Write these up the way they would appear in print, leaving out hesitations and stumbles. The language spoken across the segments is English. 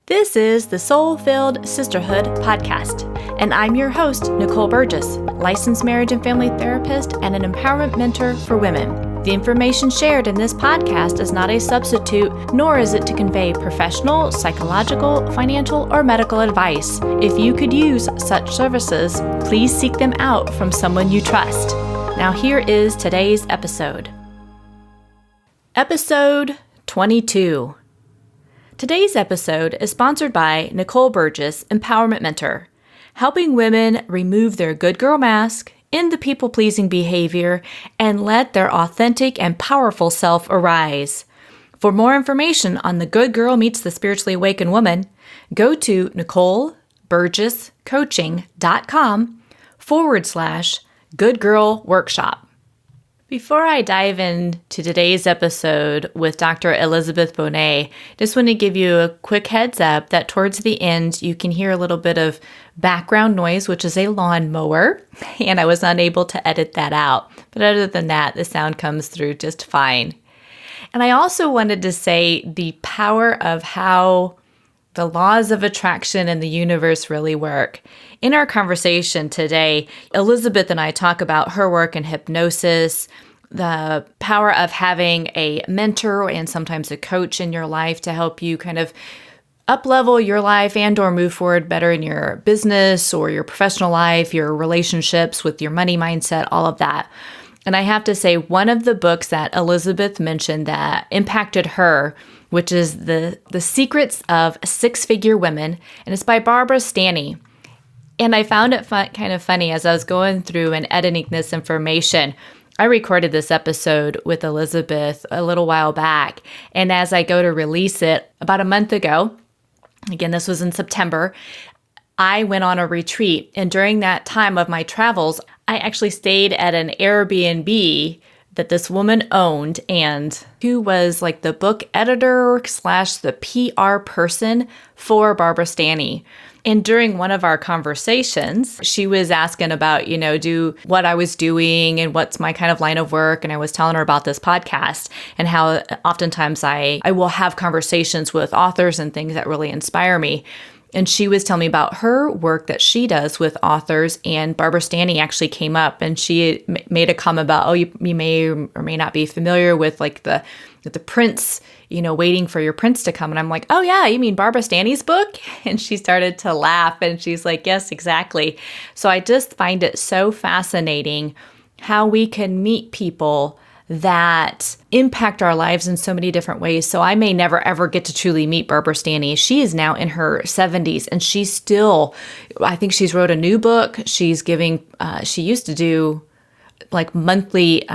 This is the Soul-Filled Sisterhood podcast, and I'm your host, Nicole Burgess, licensed marriage and family therapist and an empowerment mentor for women. The information shared in this podcast is not a substitute, nor is it to convey professional, psychological, financial, or medical advice. If you could use such services, please seek them out from someone you trust. Now here is today's episode. Episode 22. Today's episode is sponsored by Nicole Burgess, Empowerment Mentor, helping women remove their good girl mask, end the people-pleasing behavior, and let their authentic and powerful self arise. For more information on the good girl meets the spiritually awakened woman, go to NicoleBurgessCoaching.com/Good Girl Workshop. Before I dive into today's episode with Dr. Elizabeth Bonet, just want to give you a quick heads up that towards the end, you can hear a little bit of background noise, which is a lawnmower, and I was unable to edit that out. But other than that, the sound comes through just fine. And I also wanted to say the power of how the laws of attraction in the universe really work. In our conversation today, Elizabeth and I talk about her work in hypnosis, the power of having a mentor and sometimes a coach in your life to help you kind of up-level your life and or move forward better in your business or your professional life, your relationships with your money mindset, all of that. And I have to say, one of the books that Elizabeth mentioned that impacted her, which is The Secrets of Six-Figure Women, and it's by Barbara Stanny. And I found it kind of funny as I was going through and editing this information. I recorded this episode with Elizabeth a little while back, and as I go to release it about a month ago, again, this was in September, I went on a retreat, and during that time of my travels, I actually stayed at an Airbnb that this woman owned and who was like the book editor / the PR person for Barbara Stanny. And during one of our conversations, she was asking about, do what I was doing and what's my kind of line of work. And I was telling her about this podcast and how oftentimes I will have conversations with authors and things that really inspire me. And she was telling me about her work that she does with authors, and Barbara Stanny actually came up and she made a comment about, you may or may not be familiar with like the prince, waiting for your prince to come. And I'm like, oh yeah, you mean Barbara Stanny's book? And she started to laugh and she's like, yes, exactly. So I just find it so fascinating how we can meet people that impact our lives in so many different ways. So I may never, ever get to truly meet Barbara Stanny. She is now in her 70s and she's still, I think she's wrote a new book. She's giving, she used to do like monthly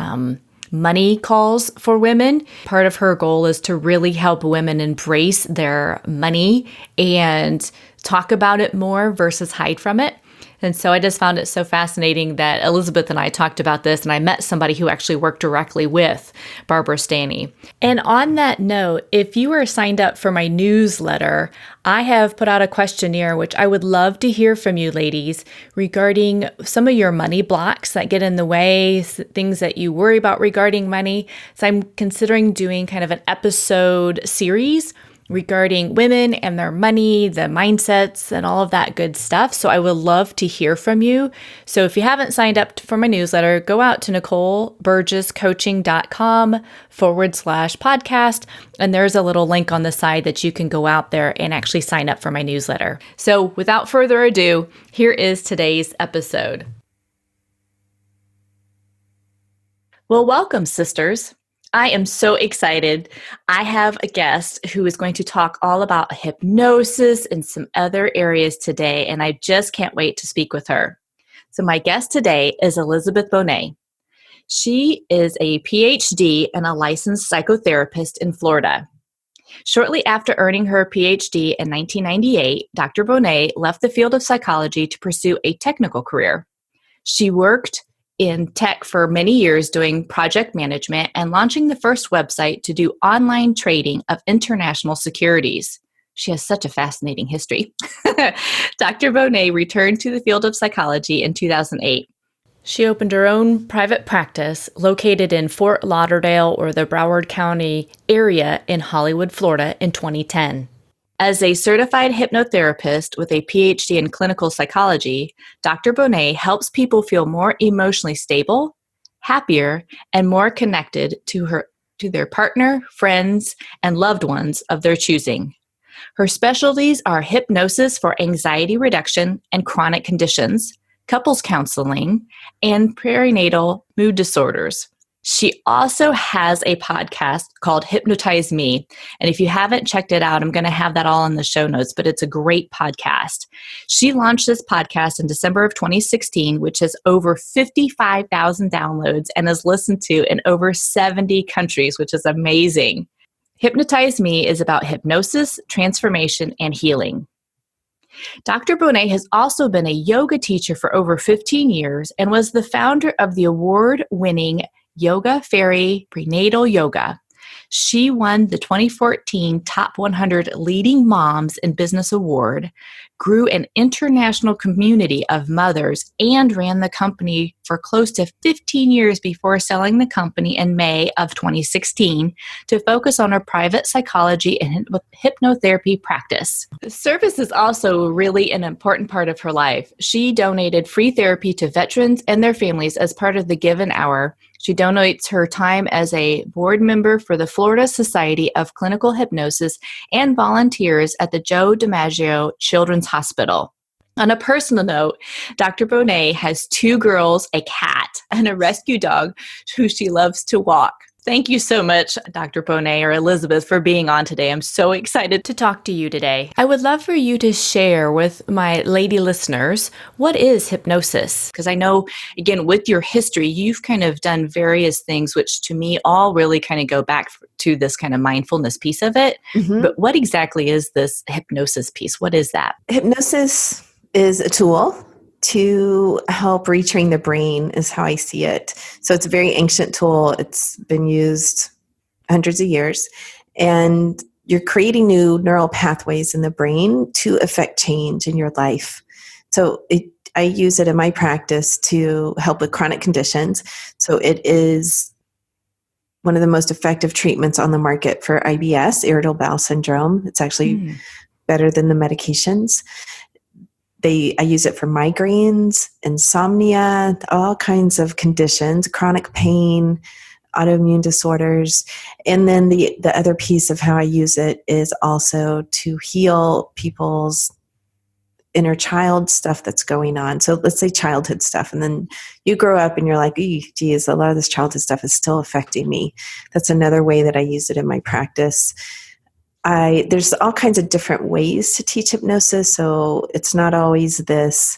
money calls for women. Part of her goal is to really help women embrace their money and talk about it more versus hide from it. And so I just found it so fascinating that Elizabeth and I talked about this, and I met somebody who actually worked directly with Barbara Stanny. And on that note, if you are signed up for my newsletter, I have put out a questionnaire, which I would love to hear from you ladies regarding some of your money blocks that get in the way, things that you worry about regarding money. So I'm considering doing kind of an episode series regarding women and their money, the mindsets, and all of that good stuff. So I would love to hear from you. So if you haven't signed up for my newsletter, go out to NicoleBurgessCoaching.com/podcast. And there's a little link on the side that you can go out there and actually sign up for my newsletter. So without further ado, here is today's episode. Well, welcome, sisters. I am so excited. I have a guest who is going to talk all about hypnosis and some other areas today, and I just can't wait to speak with her. So my guest today is Elizabeth Bonet. She is a PhD and a licensed psychotherapist in Florida. Shortly after earning her PhD in 1998, Dr. Bonet left the field of psychology to pursue a technical career. She worked in tech for many years doing project management and launching the first website to do online trading of international securities. She has such a fascinating history. Dr. Bonet returned to the field of psychology in 2008. She opened her own private practice located in Fort Lauderdale or the Broward County area in Hollywood, Florida in 2010. As a certified hypnotherapist with a PhD in clinical psychology, Dr. Bonet helps people feel more emotionally stable, happier, and more connected to their partner, friends, and loved ones of their choosing. Her specialties are hypnosis for anxiety reduction and chronic conditions, couples counseling, and perinatal mood disorders. She also has a podcast called Hypnotize Me. And if you haven't checked it out, I'm going to have that all in the show notes, but it's a great podcast. She launched this podcast in December of 2016, which has over 55,000 downloads and is listened to in over 70 countries, which is amazing. Hypnotize Me is about hypnosis, transformation, and healing. Dr. Bonet has also been a yoga teacher for over 15 years and was the founder of the award-winning Yogafairy Prenatal Yoga. She won the 2014 Top 100 Leading Moms in Business Award, grew an international community of mothers, and ran the company for close to 15 years before selling the company in May of 2016 to focus on her private psychology and hypnotherapy practice. Service is also really an important part of her life. She donated free therapy to veterans and their families as part of the Give an Hour. She donates her time as a board member for the Florida Society of Clinical Hypnosis and volunteers at the Joe DiMaggio Children's Hospital. On a personal note, Dr. Bonet has 2 girls, a cat, and a rescue dog who she loves to walk. Thank you so much, Dr. Bonet or Elizabeth, for being on today. I'm so excited to talk to you today. I would love for you to share with my lady listeners, what is hypnosis? Because I know, again, with your history, you've kind of done various things, which to me all really kind of go back to this kind of mindfulness piece of it. Mm-hmm. But what exactly is this hypnosis piece? What is that? Hypnosis is a tool to help retrain the brain is how I see it. So it's a very ancient tool. It's been used hundreds of years. And you're creating new neural pathways in the brain to affect change in your life. So I use it in my practice to help with chronic conditions. So it is one of the most effective treatments on the market for IBS, irritable bowel syndrome. It's actually better than the medications. I use it for migraines, insomnia, all kinds of conditions, chronic pain, autoimmune disorders. And then the other piece of how I use it is also to heal people's inner child stuff that's going on. So let's say childhood stuff. And then you grow up and you're like, geez, a lot of this childhood stuff is still affecting me. That's another way that I use it in my practice. There's all kinds of different ways to teach hypnosis, so it's not always this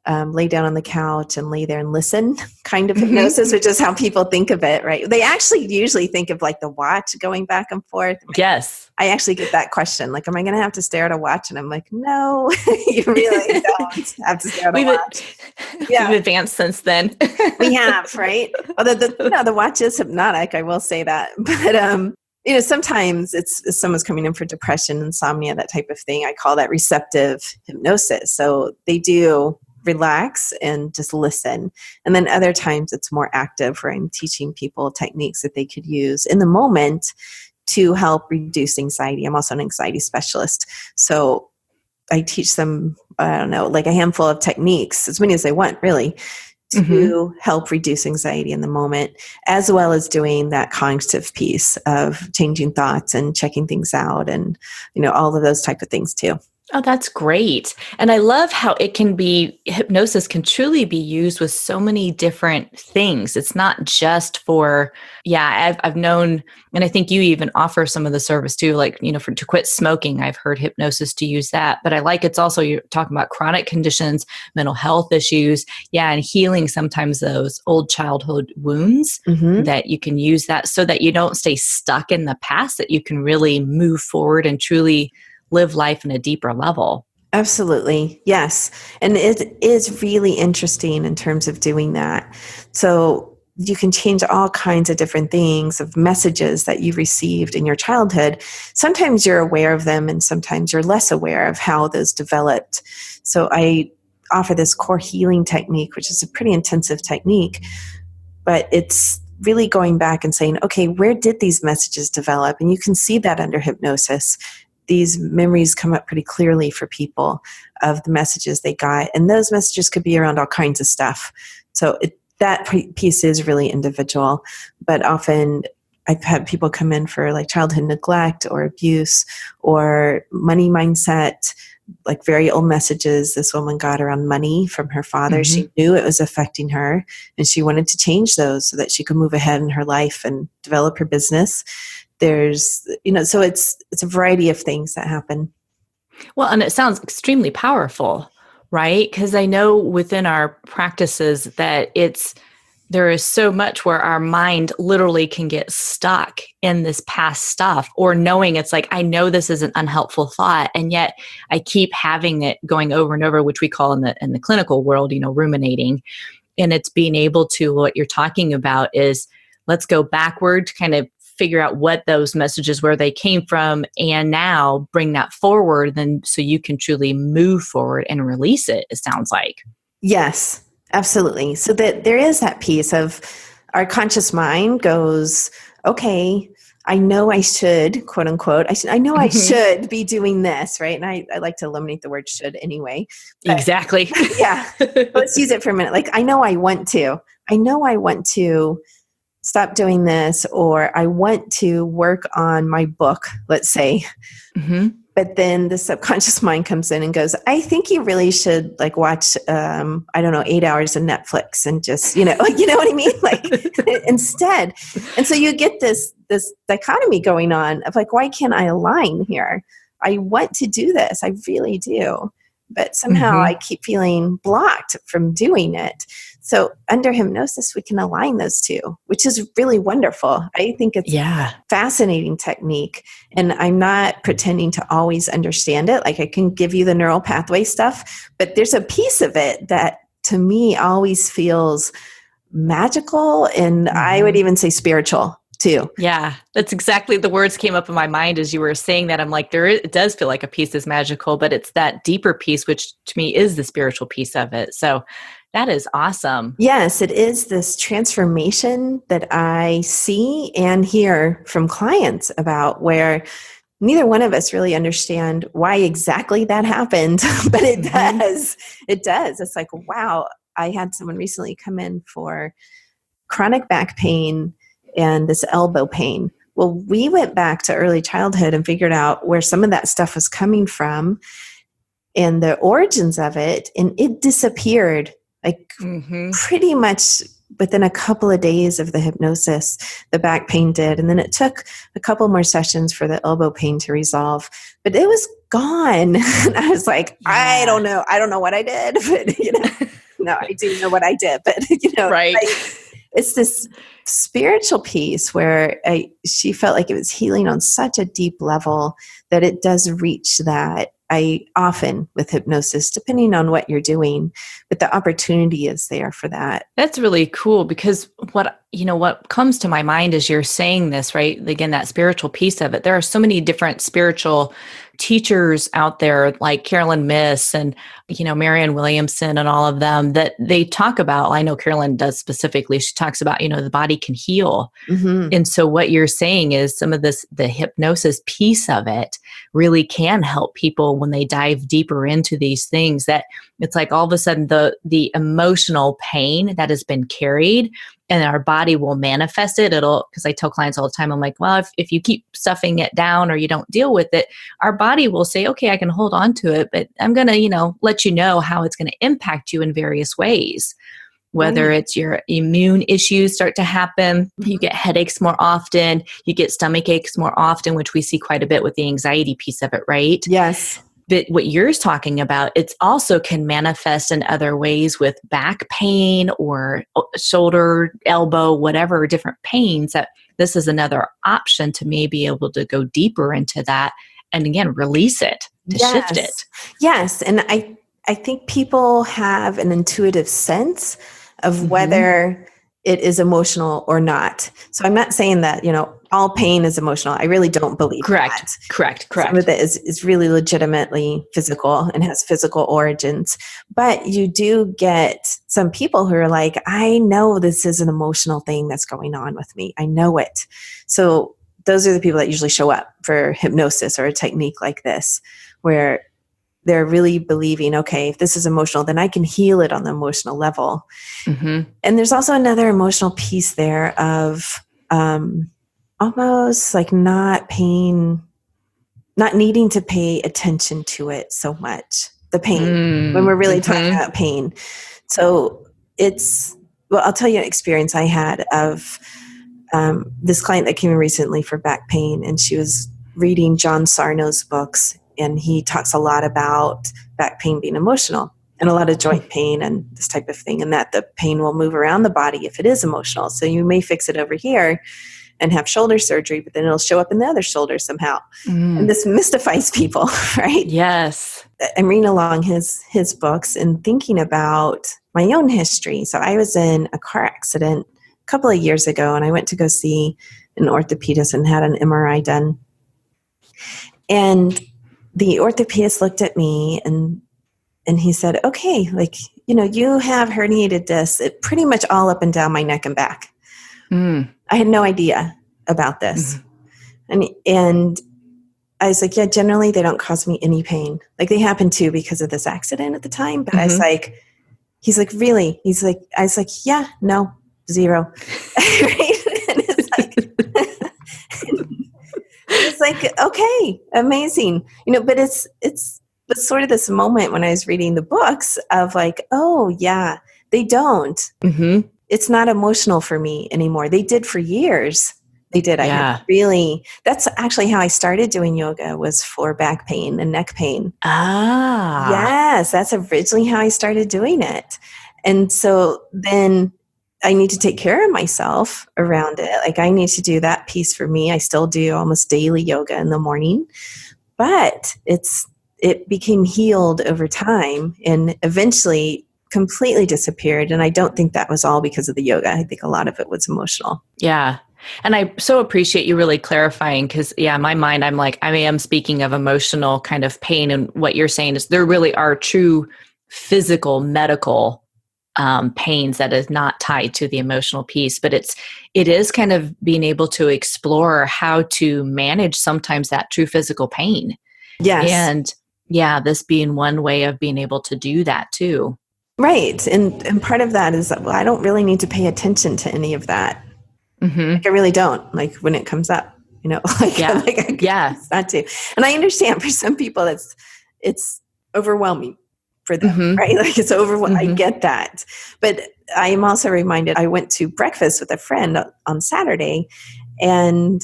lay down on the couch and lay there and listen kind of hypnosis, which is how people think of it, right? They actually usually think of like the watch going back and forth. Yes. I actually get that question, like, am I going to have to stare at a watch? And I'm like, no, you really don't have to stare at a watch. Yeah. We've advanced since then. We have, right? Although the watch is hypnotic, I will say that. But sometimes it's someone's coming in for depression, insomnia, that type of thing. I call that receptive hypnosis. So they do relax and just listen. And then other times it's more active, where I'm teaching people techniques that they could use in the moment to help reduce anxiety. I'm also an anxiety specialist. So I teach them, like a handful of techniques, as many as they want, really, to help reduce anxiety in the moment, as well as doing that cognitive piece of changing thoughts and checking things out and, all of those type of things too. Oh, that's great. And I love how hypnosis can truly be used with so many different things. It's not just for, I've known, and I think you even offer some of the service too, like, to quit smoking. I've heard hypnosis to use that, but I like it's also, you're talking about chronic conditions, mental health issues, and healing sometimes those old childhood wounds, that you can use that so that you don't stay stuck in the past, that you can really move forward and truly live life in a deeper level. Absolutely. Yes. And it is really interesting in terms of doing that. So you can change all kinds of different things, of messages that you received in your childhood. Sometimes you're aware of them and sometimes you're less aware of how those developed. So I offer this core healing technique, which is a pretty intensive technique, but it's really going back and saying, okay, where did these messages develop? And you can see that under hypnosis. these memories come up pretty clearly for people of the messages they got. And those messages could be around all kinds of stuff. So that piece is really individual, but often I've had people come in for like childhood neglect or abuse or money mindset, like very old messages this woman got around money from her father. Mm-hmm. She knew it was affecting her and she wanted to change those so that she could move ahead in her life and develop her business. There's, so it's a variety of things that happen. Well, and it sounds extremely powerful, right? Because I know within our practices that there is so much where our mind literally can get stuck in this past stuff, or knowing it's like, I know this is an unhelpful thought, and yet I keep having it going over and over, which we call in the clinical world, ruminating. And it's being able to, what you're talking about is, let's go backward to kind of figure out what those messages, where they came from, and now bring that forward, then so you can truly move forward and release it sounds like. Yes. Absolutely. So that there is that piece of our conscious mind goes, okay, I know I should, quote unquote, I know I should be doing this, right? And I like to eliminate the word should anyway. But, exactly. Yeah. Let's use it for a minute. Like, I know I want to stop doing this, or I want to work on my book, let's say. Mm-hmm. But then the subconscious mind comes in and goes, I think you really should like watch, 8 hours of Netflix and just, you know what I mean? Like instead. And so you get this dichotomy going on of like, why can't I align here? I want to do this. I really do. But somehow I keep feeling blocked from doing it. So under hypnosis, we can align those two, which is really wonderful. I think it's a fascinating technique. And I'm not pretending to always understand it. Like I can give you the neural pathway stuff, but there's a piece of it that to me always feels magical. And I would even say spiritual too. Yeah, that's exactly the words came up in my mind as you were saying that. I'm like, it does feel like a piece is magical, but it's that deeper piece, which to me is the spiritual piece of it. So that is awesome. Yes, it is this transformation that I see and hear from clients about, where neither one of us really understand why exactly that happened, but it does. It does. It's like, wow, I had someone recently come in for chronic back pain and this elbow pain. Well, we went back to early childhood and figured out where some of that stuff was coming from and the origins of it, and it disappeared like pretty much within a couple of days of the hypnosis. The back pain did, and then it took a couple more sessions for the elbow pain to resolve, but it was gone. And I was like, I don't know what I did, but no, I do know what I did, but right. It's this spiritual piece where she felt like it was healing on such a deep level that it does reach that. I often with hypnosis, depending on what you're doing, but the opportunity is there for that. That's really cool, because what comes to my mind as you're saying this, right? Again, that spiritual piece of it. There are so many different spiritual teachers out there like Carolyn Myss and, Marianne Williamson and all of them that they talk about. I know Carolyn does specifically. She talks about, the body can heal. Mm-hmm. And so what you're saying is some of the hypnosis piece of it really can help people when they dive deeper into these things, that it's like all of a sudden the emotional pain that has been carried, and our body will manifest it. Because I tell clients all the time, I'm like, well, if you keep stuffing it down or you don't deal with it, our body will say, okay, I can hold on to it, but I'm going to, let you know how it's going to impact you in various ways. Whether it's your immune issues start to happen, you get headaches more often, you get stomach aches more often, which we see quite a bit with the anxiety piece of it, right? Yes. But what you're talking about, it also can manifest in other ways with back pain or shoulder, elbow, whatever different pains, that this is another option to maybe be able to go deeper into that and again, release it, to shift it. Yes. And I think people have an intuitive sense of whether it is emotional or not. So I'm not saying that, all pain is emotional. I really don't believe that. Correct. Some of it is really legitimately physical and has physical origins. But you do get some people who are like, I know this is an emotional thing that's going on with me. I know it. So those are the people that usually show up for hypnosis or a technique like this, where they're really believing, okay, if this is emotional, then I can heal it on the emotional level. Mm-hmm. And there's also another emotional piece there of almost like not needing to pay attention to it so much, the pain, when we're really talking about pain. So I'll tell you an experience I had of this client that came in recently for back pain, and she was reading John Sarno's books, and he talks a lot about back pain being emotional and a lot of joint pain and this type of thing, and that the pain will move around the body if it is emotional. So you may fix it over here and have shoulder surgery, but then it'll show up in the other shoulder somehow. And this mystifies people, right? Yes. I'm reading along his books and thinking about my own history. So I was in a car accident a couple of years ago, and I went to go see an orthopedist and had an MRI done. And the orthopedist looked at me and he said, okay, like, you have herniated discs pretty much all up and down my neck and back. I had no idea about this. And I was like, yeah, generally they don't cause me any pain. Like they happened to because of this accident at the time. But I was like, he's like, really? I was like, yeah, no, 0. Right? And it's like, okay, amazing. But it's sort of this moment when I was reading the books of like, oh yeah, they don't. It's not emotional for me anymore. They did for years. They did. Yeah. That's actually how I started doing yoga, was for back pain and neck pain. Ah. Yes, that's originally how I started doing it. And so then I need to take care of myself around it. Like I need to do that piece for me. I still do almost daily yoga in the morning, but it became healed over time and eventually completely disappeared. And I don't think that was all because of the yoga. I think a lot of it was emotional. Yeah. And I so appreciate you really clarifying, because in my mind, I'm like, I am speaking of emotional kind of pain. And what you're saying is there really are true physical, medical pains that is not tied to the emotional piece, but it is kind of being able to explore how to manage sometimes that true physical pain. Yes. And this being one way of being able to do that too. Right. And part of that is that, well, I don't really need to pay attention to any of that. Like I really don't, like when it comes up, not to. And I understand for some people it's overwhelming for them, right? Like it's overwhelming. I get that. But I am also reminded, I went to breakfast with a friend on Saturday, and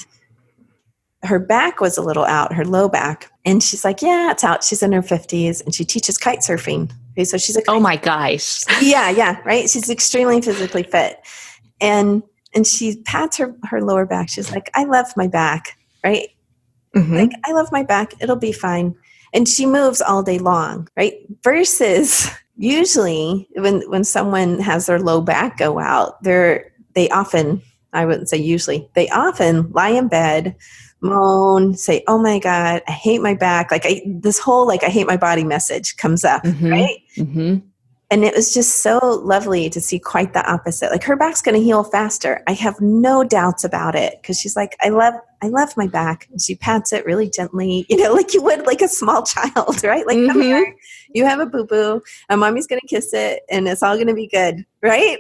her back was a little out, her low back. And she's like, yeah, it's out. She's in her 50s and she teaches kite surfing. Okay, so she's oh my gosh. Yeah, right? She's extremely physically fit. And she pats her lower back. She's like, I love my back, right? Like, I love my back. It'll be fine. And she moves all day long, right? Versus usually when someone has their low back go out, they often, I wouldn't say usually, they often lie in bed, moan, say, oh my God, I hate my back. Like this whole, I hate my body message comes up, right? And it was just so lovely to see quite the opposite. Like her back's going to heal faster. I have no doubts about it. Cause she's like, I love my back. And she pats it really gently, like you would like a small child, right? Like, come here, you have a boo-boo and mommy's going to kiss it and it's all going to be good. Right?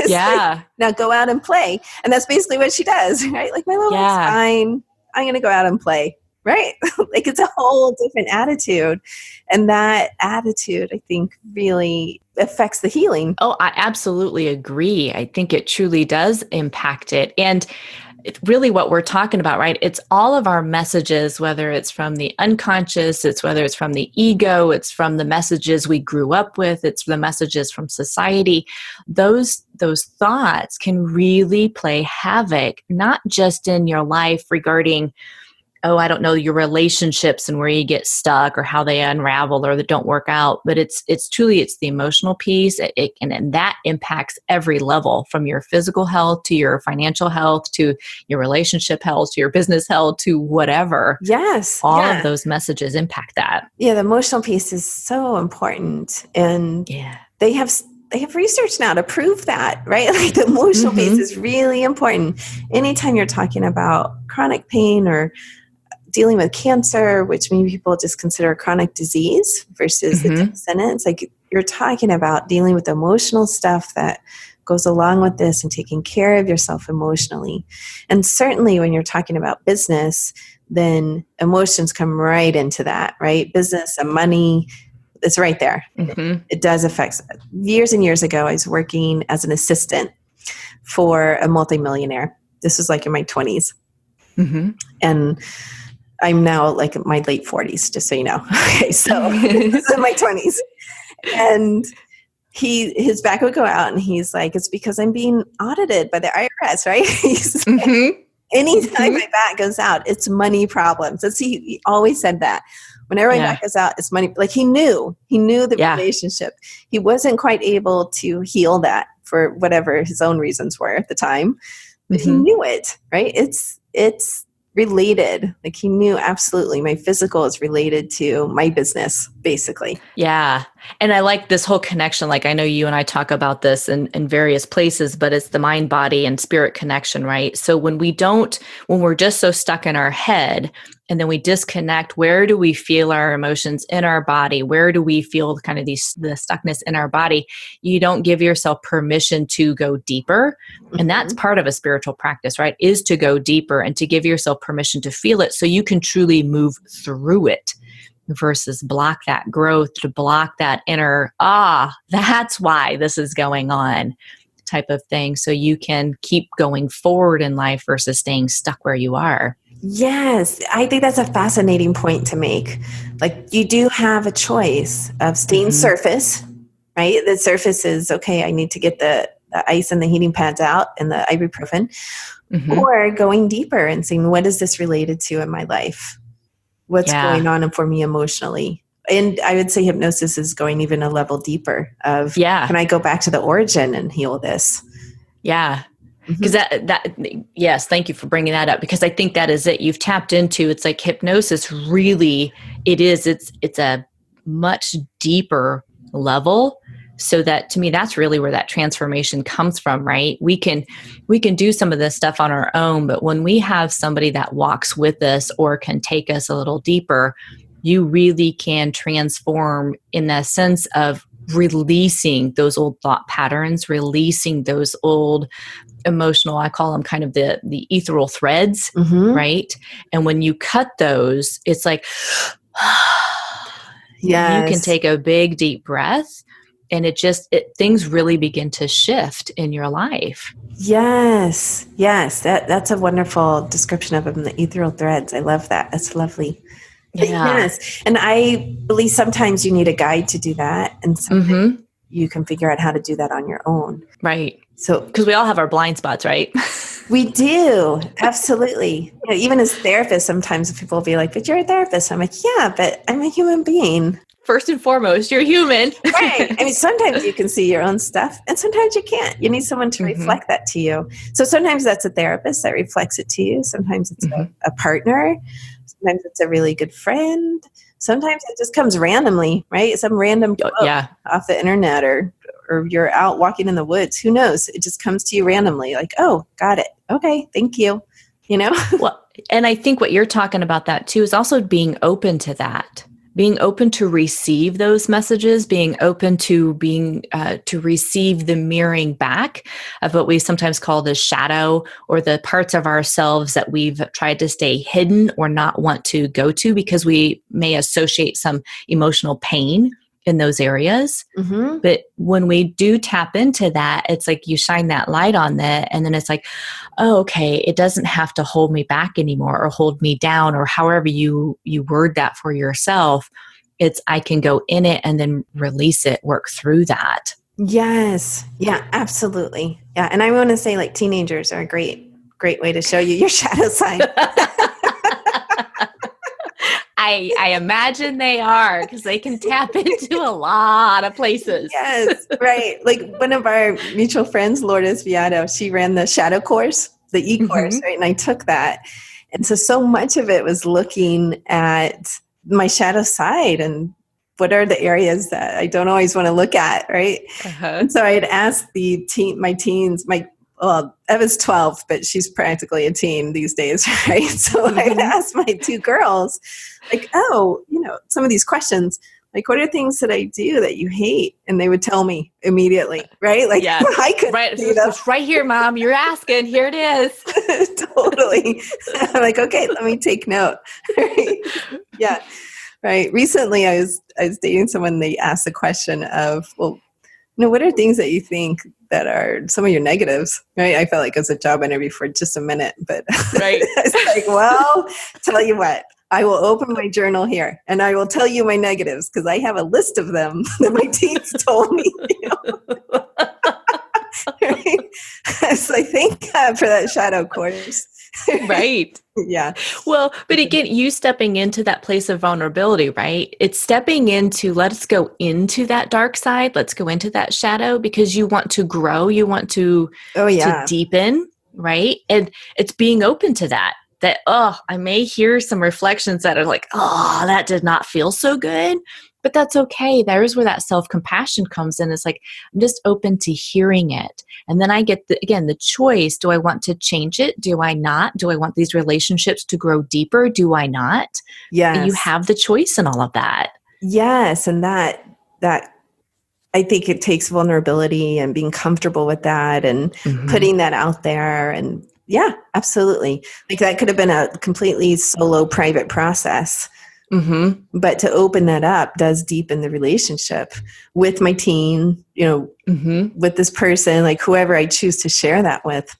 Yeah. Like, now go out and play. And that's basically what she does, right? Like my little one's fine. I'm going to go out and play. Right? Like it's a whole different attitude. And that attitude, I think, really affects the healing. Oh, I absolutely agree. I think it truly does impact it. And really what we're talking about, right? It's all of our messages, whether it's from the unconscious, whether it's from the ego, it's from the messages we grew up with, it's the messages from society. Those thoughts can really play havoc, not just in your life regarding, I don't know, your relationships and where you get stuck or how they unravel or that don't work out. But it's the emotional piece. And that impacts every level, from your physical health to your financial health, to your relationship health, to your business health, to whatever. Yes. All of those messages impact that. Yeah. The emotional piece is so important. And they have they have research now to prove that, right? Like the emotional piece is really important. Anytime you're talking about chronic pain or dealing with cancer, which many people just consider a chronic disease versus the death sentence, like you're talking about dealing with emotional stuff that goes along with this and taking care of yourself emotionally. And certainly when you're talking about business, then emotions come right into that, right? Business and money, it's right there. It does affect. Years and years ago, I was working as an assistant for a multimillionaire. This was like in my 20s. And I'm now like my late 40s, just so you know. Okay, so this is in my 20s. And his back would go out and he's like, it's because I'm being audited by the IRS, right? He's like, anytime my back goes out, it's money problems. He always said that. Whenever my back goes out, it's money. Like he knew the relationship. He wasn't quite able to heal that for whatever his own reasons were at the time, but he knew it, right? It's related. Like he knew absolutely my physical is related to my business, basically. Yeah. And I like this whole connection. Like I know you and I talk about this in various places, but it's the mind, body, and spirit connection, right? So when we're just so stuck in our head and then we disconnect, where do we feel our emotions in our body? Where do we feel kind of the stuckness in our body? You don't give yourself permission to go deeper. And that's part of a spiritual practice, right? Is to go deeper and to give yourself permission to feel it so you can truly move through it. Versus block that growth, to block that inner, that's why this is going on type of thing. So you can keep going forward in life versus staying stuck where you are. Yes, I think that's a fascinating point to make. Like you do have a choice of staying surface, right? The surface is, okay, I need to get the ice and the heating pads out and the ibuprofen, or going deeper and saying, what is this related to in my life? What's going on for me emotionally? And I would say hypnosis is going even a level deeper of, can I go back to the origin and heal this? Yeah. Because yes, thank you for bringing that up, because I think that is it. You've tapped into, it's like hypnosis really, it's a much deeper level. So that to me, that's really where that transformation comes from, right? We can do some of this stuff on our own, but when we have somebody that walks with us or can take us a little deeper, you really can transform in the sense of releasing those old thought patterns, releasing those old emotional, I call them kind of the ethereal threads, right? And when you cut those, it's like, you can take a big, deep breath. And things really begin to shift in your life. Yes. That's a wonderful description of them, the ethereal threads. I love that. That's lovely. Yeah. Yes. And I believe sometimes you need a guide to do that. And sometimes you can figure out how to do that on your own. Right. So, because we all have our blind spots, right? We do. Absolutely. Even as therapists, sometimes people will be like, but you're a therapist. I'm like, yeah, but I'm a human being. First and foremost, you're human. Right. I mean, sometimes you can see your own stuff and sometimes you can't. You need someone to reflect that to you. So sometimes that's a therapist that reflects it to you. Sometimes it's a partner. Sometimes it's a really good friend. Sometimes it just comes randomly, right? Some random quote off the internet or you're out walking in the woods. Who knows? It just comes to you randomly. Like, oh, got it. Okay. Thank you. You know? Well, and I think what you're talking about that too is also being open to that. Being open to receive those messages, being open to to receive the mirroring back of what we sometimes call the shadow, or the parts of ourselves that we've tried to stay hidden or not want to go to because we may associate some emotional pain in those areas. But when we do tap into that, it's like you shine that light on that, and then it's like, oh, okay, it doesn't have to hold me back anymore or hold me down, or however you word that for yourself. It's I can go in it and then release it, work through that. Yes. Yeah, absolutely. Yeah. And I want to say, like, teenagers are a great way to show you your shadow sign. I imagine they are, because they can tap into a lot of places. Yes, right. Like one of our mutual friends, Lourdes Viado, she ran the shadow course, the e-course, right? And I took that. And so much of it was looking at my shadow side and what are the areas that I don't always want to look at, right? And so I'd ask my teens, Eva's 12, but she's practically a teen these days, right? So I'd ask my two girls, like, some of these questions, like, what are things that I do that you hate? And they would tell me immediately, right? Like, I couldn't see them. It's right here, Mom. You're asking. Here it is. Totally. I'm like, okay, let me take note. Right? Yeah. Right. Recently, I was dating someone. They asked the question of, well, what are things that you think that are some of your negatives? Right. I felt like it was a job interview for just a minute, but right. I was like, well, tell you what. I will open my journal here and I will tell you my negatives because I have a list of them that my teens told me. Right? So I thank God for that shadow course. Right. Yeah. Well, but again, you stepping into that place of vulnerability, right? It's stepping into, let's go into that dark side. Let's go into that shadow because you want to grow. You want to deepen, right? And it's being open to that. I may hear some reflections that are like, that did not feel so good, but that's okay. There's where that self-compassion comes in. It's like, I'm just open to hearing it. And then I get the choice. Do I want to change it? Do I not? Do I want these relationships to grow deeper? Do I not? Yes. You have the choice in all of that. Yes. And that I think it takes vulnerability and being comfortable with that and putting that out there. And yeah, absolutely. Like that could have been a completely solo private process. But to open that up does deepen the relationship with my teen, with this person, like whoever I choose to share that with.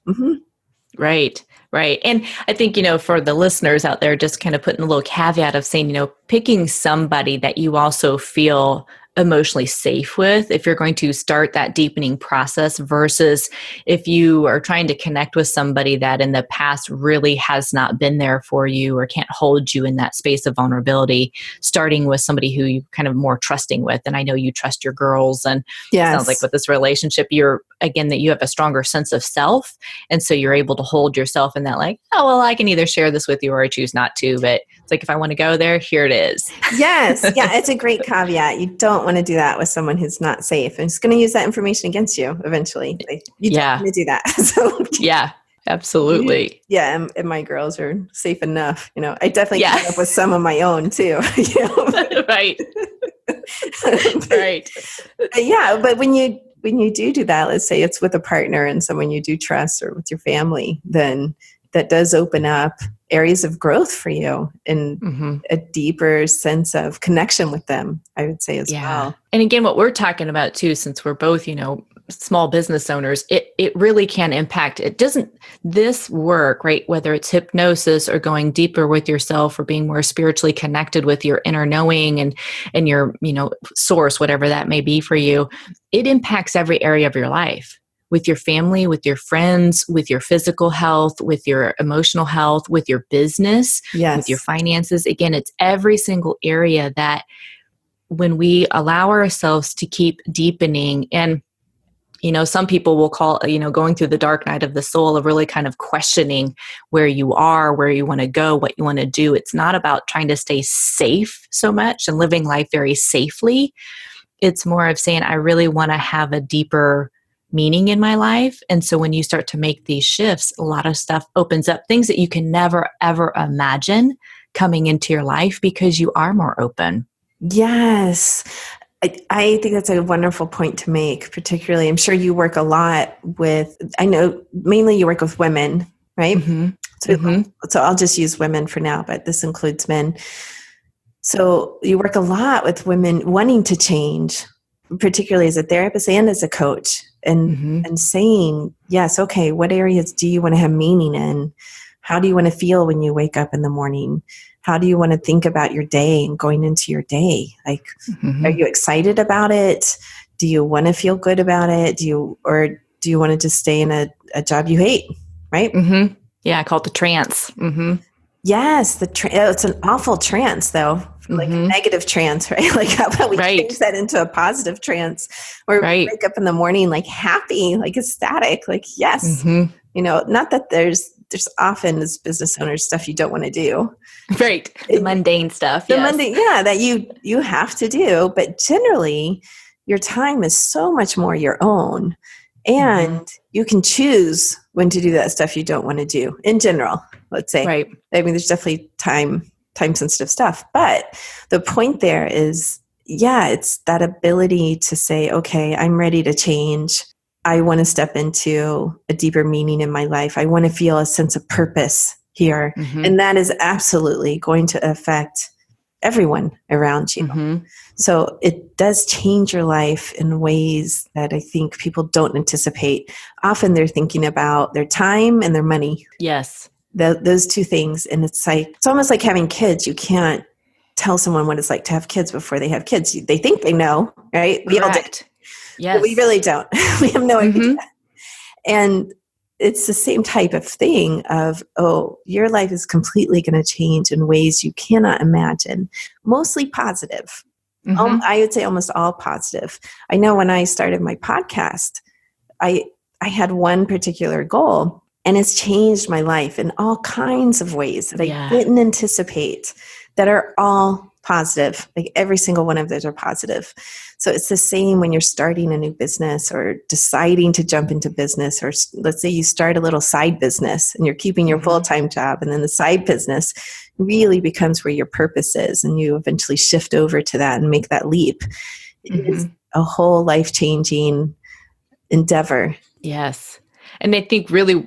Right. Right. And I think, for the listeners out there, just kind of putting a little caveat of saying, picking somebody that you also feel emotionally safe with if you're going to start that deepening process versus if you are trying to connect with somebody that in the past really has not been there for you or can't hold you in that space of vulnerability, starting with somebody who you kind of more trusting with. And I know you trust your girls, and it sounds like with this relationship, that you have a stronger sense of self. And so you're able to hold yourself in that like, I can either share this with you or I choose not to, but it's like, if I want to go there, here it is. Yes. Yeah. It's a great caveat. You don't want to do that with someone who's not safe and it's going to use that information against you eventually. You don't want to do that. So yeah, absolutely. Yeah. And my girls are safe enough. I definitely came up with some of my own too. Right. Right. Yeah. But when you do that, let's say it's with a partner and someone you do trust or with your family, then that does open up areas of growth for you and a deeper sense of connection with them, I would say as well. And again, what we're talking about too, since we're both, small business owners, it really can impact. This work, right? Whether it's hypnosis or going deeper with yourself or being more spiritually connected with your inner knowing and your, source, whatever that may be for you, it impacts every area of your life. With your family, with your friends, with your physical health, with your emotional health, with your business, with your finances. Again, it's every single area that when we allow ourselves to keep deepening, and some people will call, going through the dark night of the soul, of really kind of questioning where you are, where you want to go, what you want to do. It's not about trying to stay safe so much and living life very safely. It's more of saying, I really want to have a deeper meaning in my life. And so when you start to make these shifts, a lot of stuff opens up, things that you can never, ever imagine coming into your life because you are more open. Yes. I think that's a wonderful point to make, particularly, I'm sure you work a lot with, I know mainly you work with women, right? So I'll just use women for now, but this includes men. So you work a lot with women wanting to change, particularly as a therapist and as a coach, and saying, yes, okay, what areas do you want to have meaning in? How do you want to feel when you wake up in the morning? How do you want to think about your day and going into your day? Like, are you excited about it? Do you want to feel good about it? Do you want to just stay in a job you hate? Right? Yeah, I call it the trance. Yes, it's an awful trance, though, like a negative trance, right? Like, how about we change that into a positive trance, where we wake up in the morning like happy, like ecstatic, like yes, not that there's there's often as business owners stuff you don't want to do. Right. The mundane stuff. The mundane, that you have to do. But generally, your time is so much more your own. And you can choose when to do that stuff you don't want to do in general, let's say. Right. I mean, there's definitely time-sensitive stuff. But the point there is, it's that ability to say, okay, I'm ready to change. I want to step into a deeper meaning in my life. I want to feel a sense of purpose here. And that is absolutely going to affect everyone around you. So it does change your life in ways that I think people don't anticipate. Often they're thinking about their time and their money. Yes. Those two things. And it's almost like having kids. You can't tell someone what it's like to have kids before they have kids. They think they know, right? We all did. Yes. But we really don't. We have no idea. And it's the same type of thing of, your life is completely going to change in ways you cannot imagine. Mostly positive. I would say almost all positive. I know when I started my podcast, I had one particular goal, and it's changed my life in all kinds of ways that I didn't anticipate, that are all positive. Like every single one of those are positive. So it's the same when you're starting a new business or deciding to jump into business, or let's say you start a little side business and you're keeping your full-time job, and then the side business really becomes where your purpose is, and you eventually shift over to that and make that leap. It's a whole life-changing endeavor. Yes. And I think really,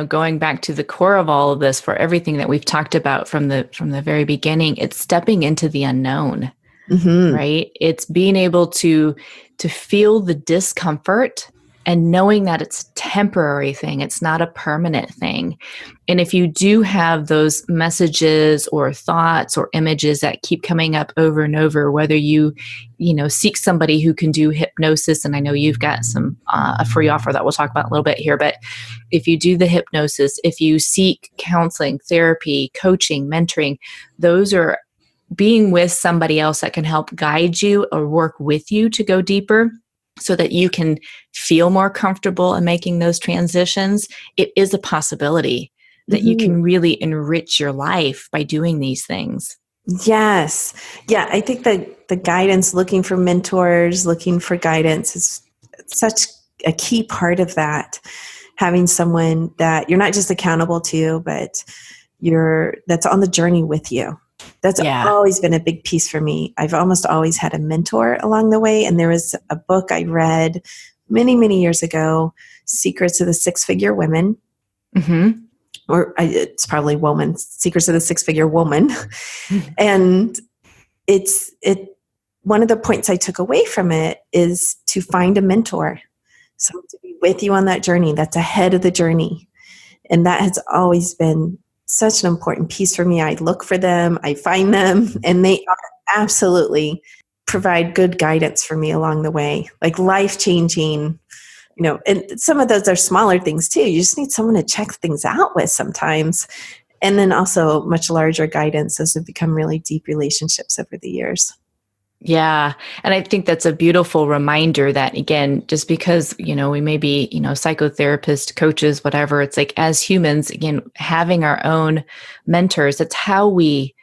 going back to the core of all of this, for everything that we've talked about from the very beginning, it's stepping into the unknown, right? It's being able to feel the discomfort and knowing that it's a temporary thing. It's not a permanent thing. And if you do have those messages or thoughts or images that keep coming up over and over, whether you seek somebody who can do hypnosis, and I know you've got some a free offer that we'll talk about a little bit here, but if you do the hypnosis, if you seek counseling, therapy, coaching, mentoring, those are being with somebody else that can help guide you or work with you to go deeper, so that you can feel more comfortable in making those transitions. It is a possibility that you can really enrich your life by doing these things. Yes. Yeah, I think that the guidance, looking for mentors, looking for guidance is such a key part of that. Having someone that you're not just accountable to, but that's on the journey with you. That's always been a big piece for me. I've almost always had a mentor along the way. And there was a book I read many, many years ago, Secrets of the Six-Figure Women. Or it's probably Woman, Secrets of the Six-Figure Woman. And one of the points I took away from it is to find a mentor, someone to be with you on that journey, that's ahead of the journey. And that has always been such an important piece for me. I look for them, I find them, and they absolutely provide good guidance for me along the way, like life-changing, and some of those are smaller things too. You just need someone to check things out with sometimes. And then also much larger guidance as have become really deep relationships over the years. Yeah. And I think that's a beautiful reminder that, again, just because, we may be, psychotherapists, coaches, whatever, it's like as humans, again, having our own mentors, that's how we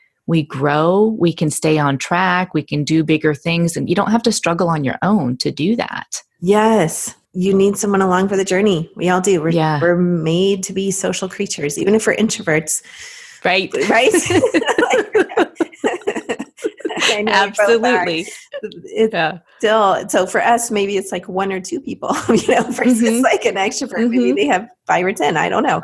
grow, we can stay on track, we can do bigger things, and you don't have to struggle on your own to do that. Yes. You need someone along for the journey. We all do. We're made to be social creatures, even if we're introverts. Right. Right? Absolutely. It's still, so for us, maybe it's like one or two people, versus like an extrovert. Maybe they have 5 or 10. I don't know.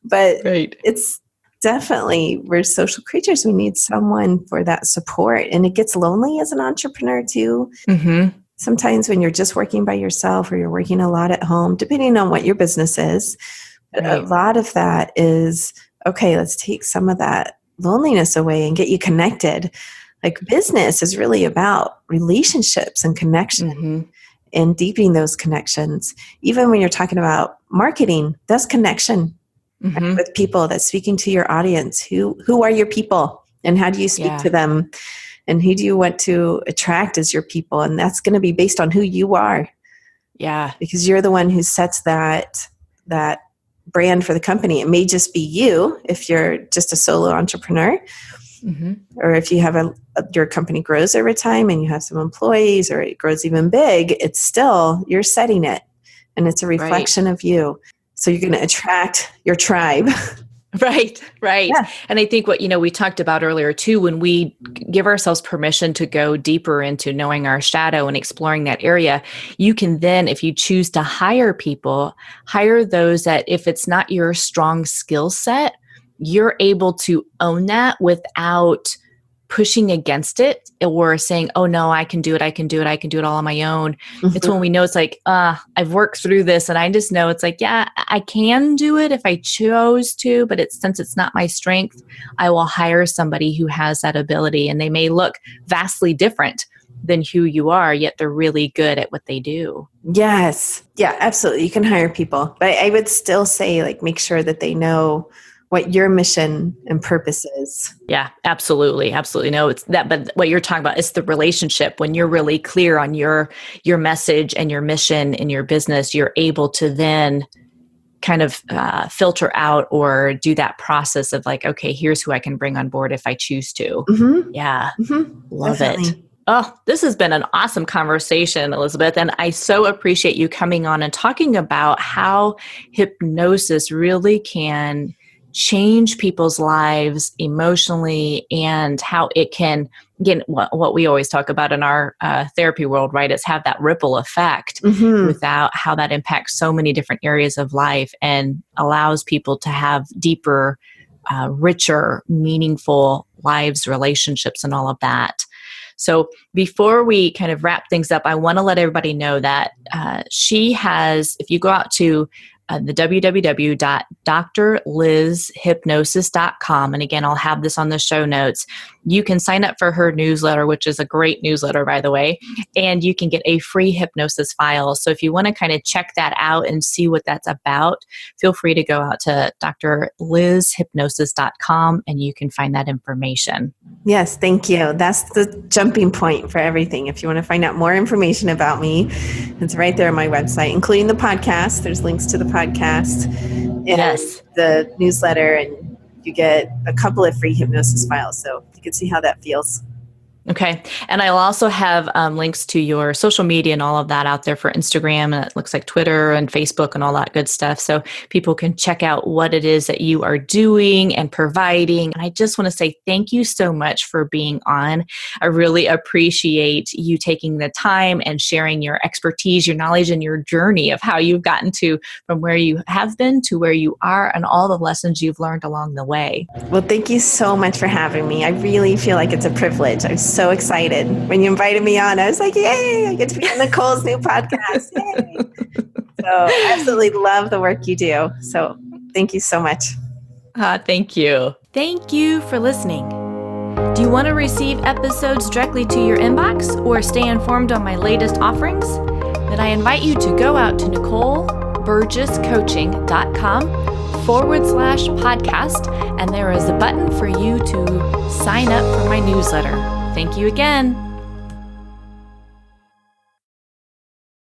But it's definitely, we're social creatures. We need someone for that support. And it gets lonely as an entrepreneur too. Sometimes when you're just working by yourself, or you're working a lot at home, depending on what your business is, a lot of that is, okay, let's take some of that loneliness away and get you connected. Like business is really about relationships and connection and deepening those connections. Even when you're talking about marketing, that's connection with people. That's speaking to your audience. Who are your people, and how do you speak to them? And who do you want to attract as your people? And that's going to be based on who you are. Yeah. Because you're the one who sets that brand for the company. It may just be you if you're just a solo entrepreneur, or if you have your company grows over time and you have some employees, or it grows even big, it's still, you're setting it, and it's a reflection of you. So you're going to attract your tribe. Right. Yeah. And I think what, we talked about earlier too, when we give ourselves permission to go deeper into knowing our shadow and exploring that area, you can then, if you choose to hire people, hire those that if it's not your strong skill set, you're able to own that without pushing against it or saying, oh no, I can do it all on my own. It's when we know it's like, I've worked through this and I just know it's like, yeah, I can do it if I chose to, but since it's not my strength, I will hire somebody who has that ability, and they may look vastly different than who you are, yet they're really good at what they do. Yes. Yeah, absolutely. You can hire people, but I would still say, like, make sure that they know what your mission and purpose is. Yeah, absolutely. Absolutely. No, it's that, but what you're talking about is the relationship. When you're really clear on your message and your mission in your business, you're able to then kind of filter out or do that process of like, okay, here's who I can bring on board if I choose to. Yeah. Love Definitely. it. Oh, this has been an awesome conversation, Elizabeth. And I so appreciate you coming on and talking about how hypnosis really can change people's lives emotionally, and how it can, again, what we always talk about in our therapy world, right, is have that ripple effect without how that impacts so many different areas of life and allows people to have deeper, richer, meaningful lives, relationships, and all of that. So before we kind of wrap things up, I want to let everybody know that she has, if you go out to the www.drlizhypnosis.com. And again, I'll have this on the show notes. You can sign up for her newsletter, which is a great newsletter, by the way, and you can get a free hypnosis file. So if you want to kind of check that out and see what that's about, feel free to go out to drlizhypnosis.com and you can find that information. Yes, thank you. That's the jumping point for everything. If you want to find out more information about me, it's right there on my website, including the podcast. There's links to the podcast and the newsletter, and you get a couple of free hypnosis files. So you can see how that feels. Okay. And I'll also have links to your social media and all of that out there for Instagram. And it looks like Twitter and Facebook and all that good stuff. So people can check out what it is that you are doing and providing. And I just want to say thank you so much for being on. I really appreciate you taking the time and sharing your expertise, your knowledge, and your journey of how you've gotten to from where you have been to where you are and all the lessons you've learned along the way. Well, thank you so much for having me. I really feel like it's a privilege. I'm so excited. When you invited me on, I was like, yay, I get to be on Nicole's new podcast. Yay. So I absolutely love the work you do. So thank you so much. Thank you. Thank you for listening. Do you want to receive episodes directly to your inbox or stay informed on my latest offerings? Then I invite you to go out to NicoleBurgessCoaching.com/podcast, and there is a button for you to sign up for my newsletter. Thank you again.